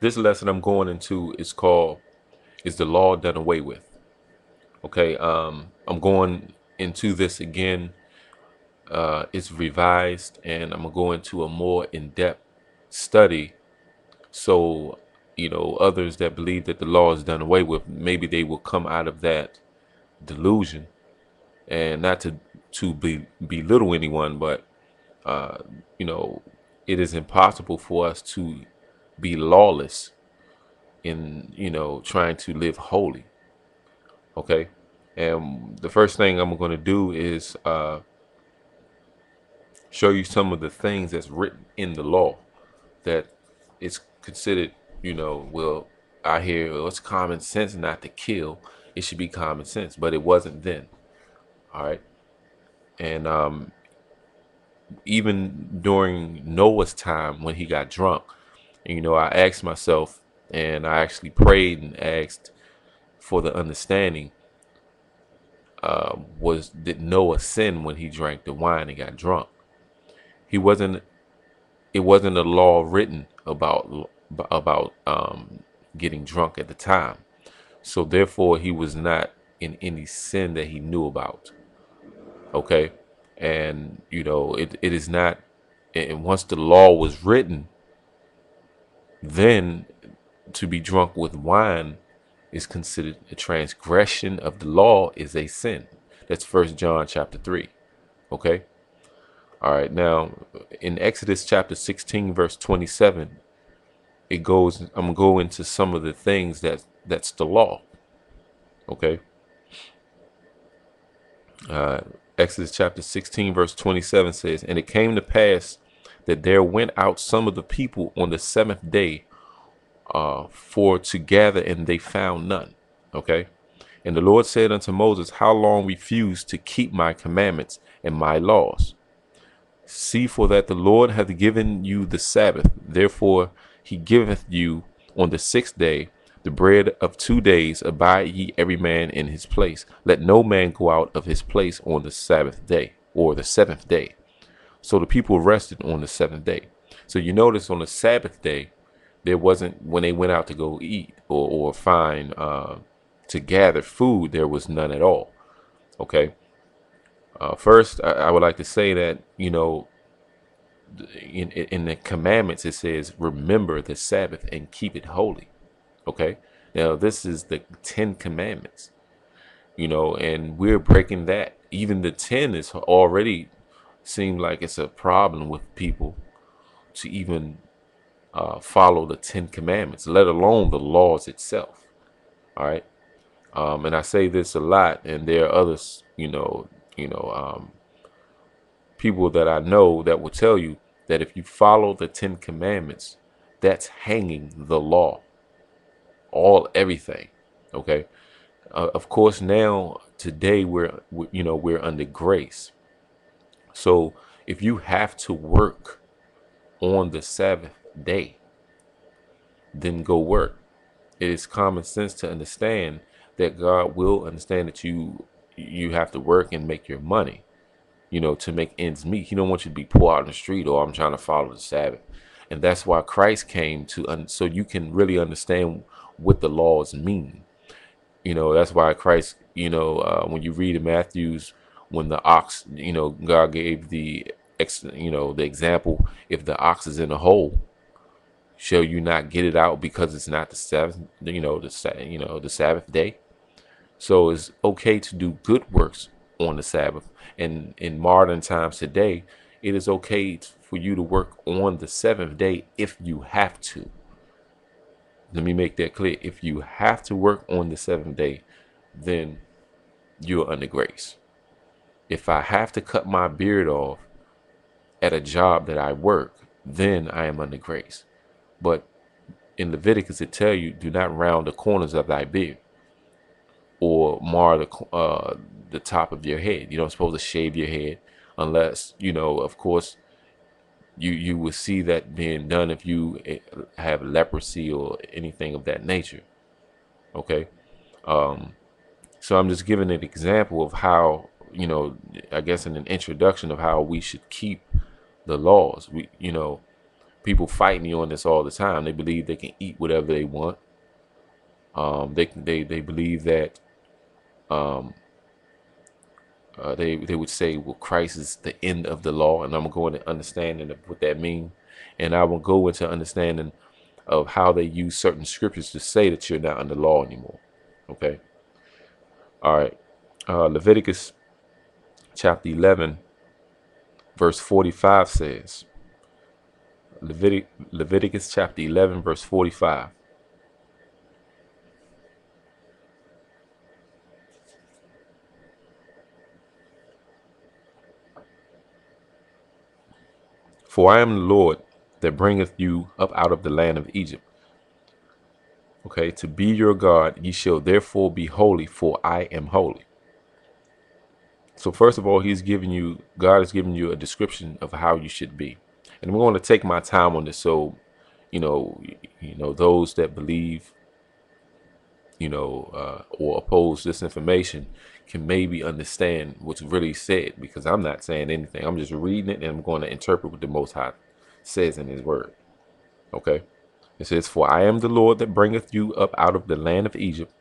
This lesson I'm going into is called "Is the Law Done Away With?" Okay, I'm going into this again. It's revised, and I'm gonna go into a more in-depth study. So, others that believe that the law is done away with, maybe they will come out of that delusion, and not to belittle anyone, but uh, you know, it is impossible for us to be lawless in trying to live holy. Okay, and the first thing I'm going to do is show you some of the things that's written in the law that it's considered. Well, I hear, well, it's common sense not to kill. It should be common sense, but it wasn't then. All right, and even during Noah's time when he got drunk, and, I asked myself, and I actually prayed and asked for the understanding. Was did Noah sin when he drank the wine and got drunk? He wasn't. It wasn't a law written about getting drunk at the time. So therefore, he was not in any sin that he knew about. Okay, and it is not. And once the law was written, then to be drunk with wine is considered a transgression of the law, is a sin. That's First John chapter 3. Okay. All right. Now, in Exodus chapter 16, verse 27, it goes. I'm gonna go into some of the things that's the law. Okay. Uh, Exodus chapter 16, verse 27 says, "And it came to pass that there went out some of the people on the seventh day, for to gather, and they found none." Okay. And the Lord said unto Moses, "How long refuse to keep my commandments and my laws? See, for that the Lord hath given you the Sabbath. Therefore he giveth you on the sixth day the bread of 2 days. Abide ye every man in his place. Let no man go out of his place on the Sabbath day," or the seventh day. So the people rested on the seventh day. So you notice on the Sabbath day, there wasn't, when they went out to go eat or find to gather food, there was none at all. Okay. First, I would like to say that, in the commandments, it says, "Remember the Sabbath and keep it holy." Okay. Now, this is the 10 Commandments, and we're breaking that. Even the 10 is already seem like it's a problem with people to even follow the 10 Commandments, let alone the laws itself. All right. And I say this a lot, and there are others, people that I know that will tell you that if you follow the 10 Commandments, that's hanging the law, everything. Okay. Of course, now today we're under grace. So if you have to work on the Sabbath day, then go work. It is common sense to understand that God will understand that you have to work and make your money, to make ends meet. He don't want you to be poor out in the street, or I'm trying to follow the Sabbath. And that's why Christ came so you can really understand what the laws mean. That's why Christ, when you read in Matthew's, when the ox, God gave the example, if the ox is in a hole, shall you not get it out because it's not the Sabbath, the Sabbath day? So it's okay to do good works on the Sabbath. And in modern times today, it is okay for you to work on the seventh day if you have to. Let me make that clear. If you have to work on the seventh day, then you're under grace. If I have to cut my beard off at a job that I work, then I am under grace. But in Leviticus, it tell you, do not round the corners of thy beard or mar the top of your head. You don't supposed to shave your head unless, of course, you will see that being done if you have leprosy or anything of that nature. Okay. So I'm just giving an example of how, I guess in an introduction of how we should keep the laws. We, people fight me on this all the time. They believe they can eat whatever they want. They believe that they would say, well, Christ is the end of the law, and I'm gonna go into understanding of what that means, and I will go into understanding of how they use certain scriptures to say that you're not under law anymore. Okay. All right. Leviticus chapter 11, verse 45 says, Leviticus chapter 11, verse 45. For I am the Lord that bringeth you up out of the land of Egypt. Okay, to be your God, ye shall therefore be holy, for I am holy. So first of all, God is giving you a description of how you should be. And I'm going to take my time on this. So, you know, those that believe, or oppose this information can maybe understand what's really said, because I'm not saying anything. I'm just reading it and I'm going to interpret what the Most High says in his word. Okay. It says, for I am the Lord that bringeth you up out of the land of Egypt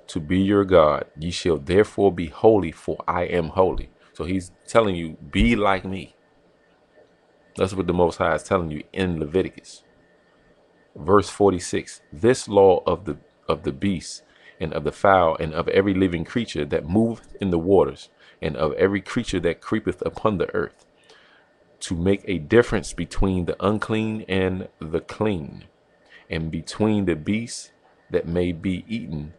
to be your God. Ye shall therefore be holy, for I am holy. So he's telling you, be like me. That's what the Most High is telling you in Leviticus. Verse 46, this law of the beast and of the fowl and of every living creature that moveth in the waters and of every creature that creepeth upon the earth, to make a difference between the unclean and the clean, and between the beast that may be eaten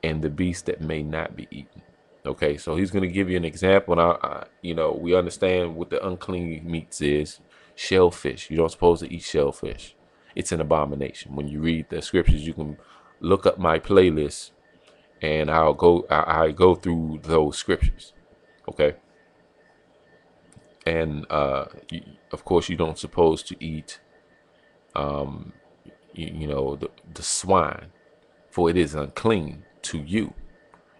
and the beast that may not be eaten. Okay, so he's going to give you an example. Now, we understand what the unclean meats is. Shellfish. You don't supposed to eat shellfish. It's an abomination. When you read the scriptures, you can look up my playlist, and I go through those scriptures. Okay, and of course, you don't supposed to eat, the swine, for it is unclean to you.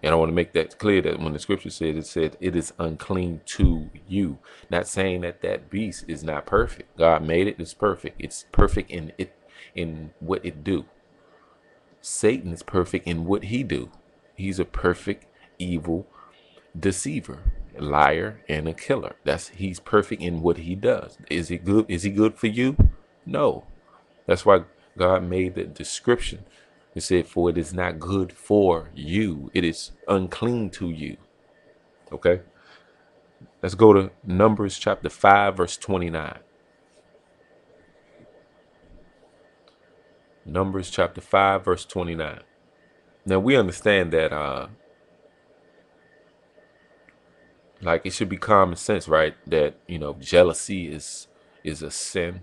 And I want to make that clear, that when the scripture said it is unclean to you, not saying that that beast is not perfect. God made it. It's perfect. It's perfect in what it do. Satan is perfect in what he do. He's a perfect evil deceiver, liar, and a killer. He's perfect in what he does. Is he good? Is he good for you? No. That's why God made the description. He said, for it is not good for you. It is unclean to you. Okay. Let's go to Numbers chapter 5, verse 29. Numbers chapter 5, verse 29. Now we understand that like, it should be common sense, right? That, jealousy is a sin.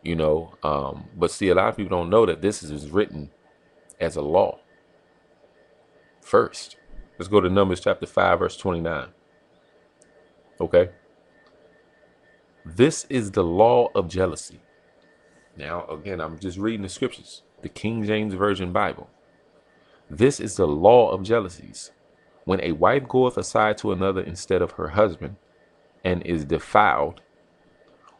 But see, a lot of people don't know that this is written as a law first. Let's go to Numbers chapter 5, verse 29. Okay. This is the law of jealousy. Now, again, I'm just reading the scriptures, the King James Version Bible. This is the law of jealousies. When a wife goeth aside to another instead of her husband, and is defiled,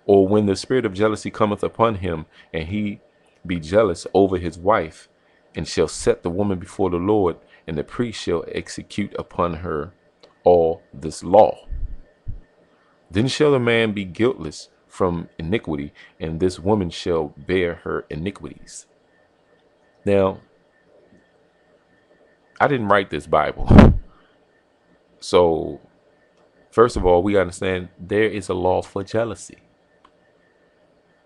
or when the spirit of jealousy cometh upon him, and he be jealous over his wife, and shall set the woman before the Lord, and the priest shall execute upon her all this law. Then shall the man be guiltless from iniquity, and this woman shall bear her iniquities. Now, I didn't write this Bible. So, first of all, we understand there is a law for jealousy.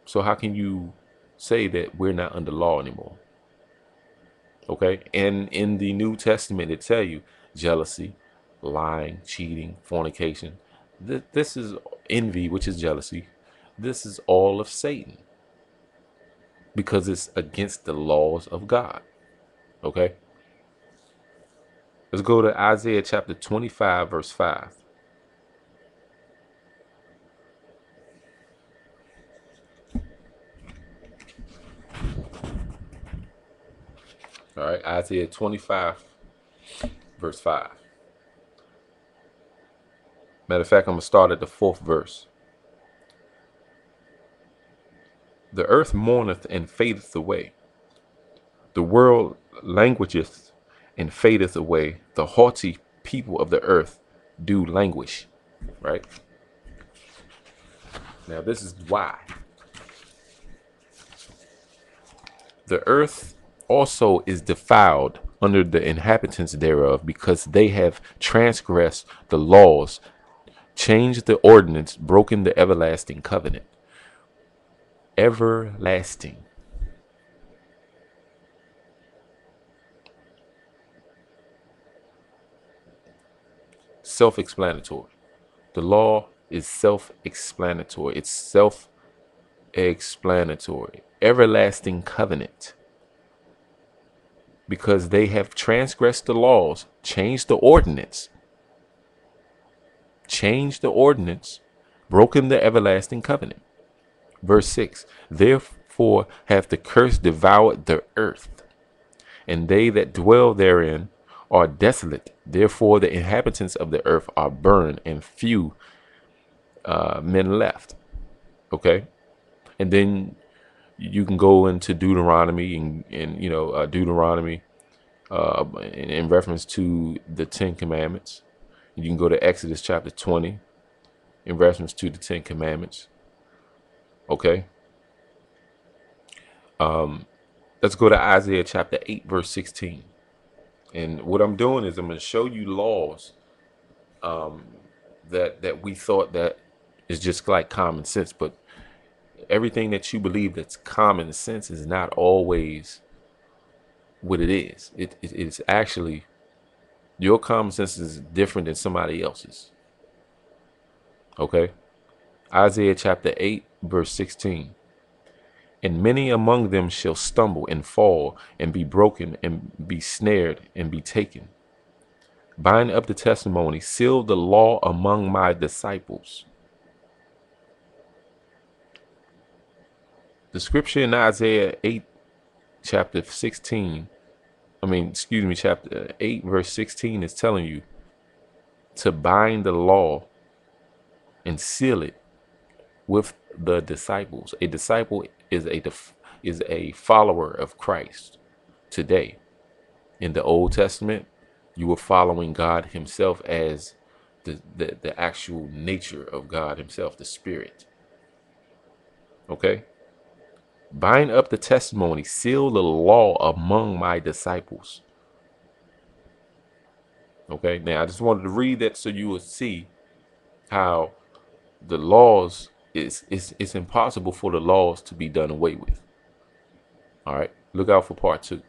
So how can you say that we're not under law anymore? Okay. And in the New Testament, it tell you jealousy, lying, cheating, fornication. This is envy, which is jealousy. This is all of Satan, because it's against the laws of God. Okay. Let's go to Isaiah chapter 25, verse 5. All right. Isaiah 25, verse 5. Matter of fact, I'm going to start at the 4th verse. The earth mourneth and fadeth away. The world languisheth and fadeth away. The haughty people of the earth do languish. Right? Now, this is why. The earth also is defiled under the inhabitants thereof, because they have transgressed the laws, changed the ordinance, broken the everlasting covenant. Everlasting. Self-explanatory. The law is self-explanatory. It's self-explanatory. Everlasting covenant. Because they have transgressed the laws, changed the ordinance, broken the everlasting covenant. Verse 6, therefore hath the curse devoured the earth, and they that dwell therein are desolate. Therefore the inhabitants of the earth are burned, and few men left. Okay. And then you can go into Deuteronomy and Deuteronomy in reference to the Ten Commandments. You can go to Exodus chapter 20 in reference to the Ten Commandments. Okay. Let's go to Isaiah chapter 8, verse 16. And what I'm doing is I'm going to show you laws that we thought that is just like common sense, but everything that you believe that's common sense is not always what it is. It is actually, your common sense is different than somebody else's. Okay. Isaiah chapter 8, verse 16. And many among them shall stumble and fall and be broken and be snared and be taken. Bind up the testimony, seal the law among my disciples. The scripture in Isaiah 8, chapter 8, verse 16 is telling you to bind the law and seal it with the disciples. A disciple is a follower of Christ. Today, in the Old Testament, you were following God himself as the actual nature of God himself, the Spirit. Okay? Bind up the testimony, seal the law among my disciples. Okay? Now, I just wanted to read that so you would see how the laws, it's impossible for the laws to be done away with. All right? Look out for part 2.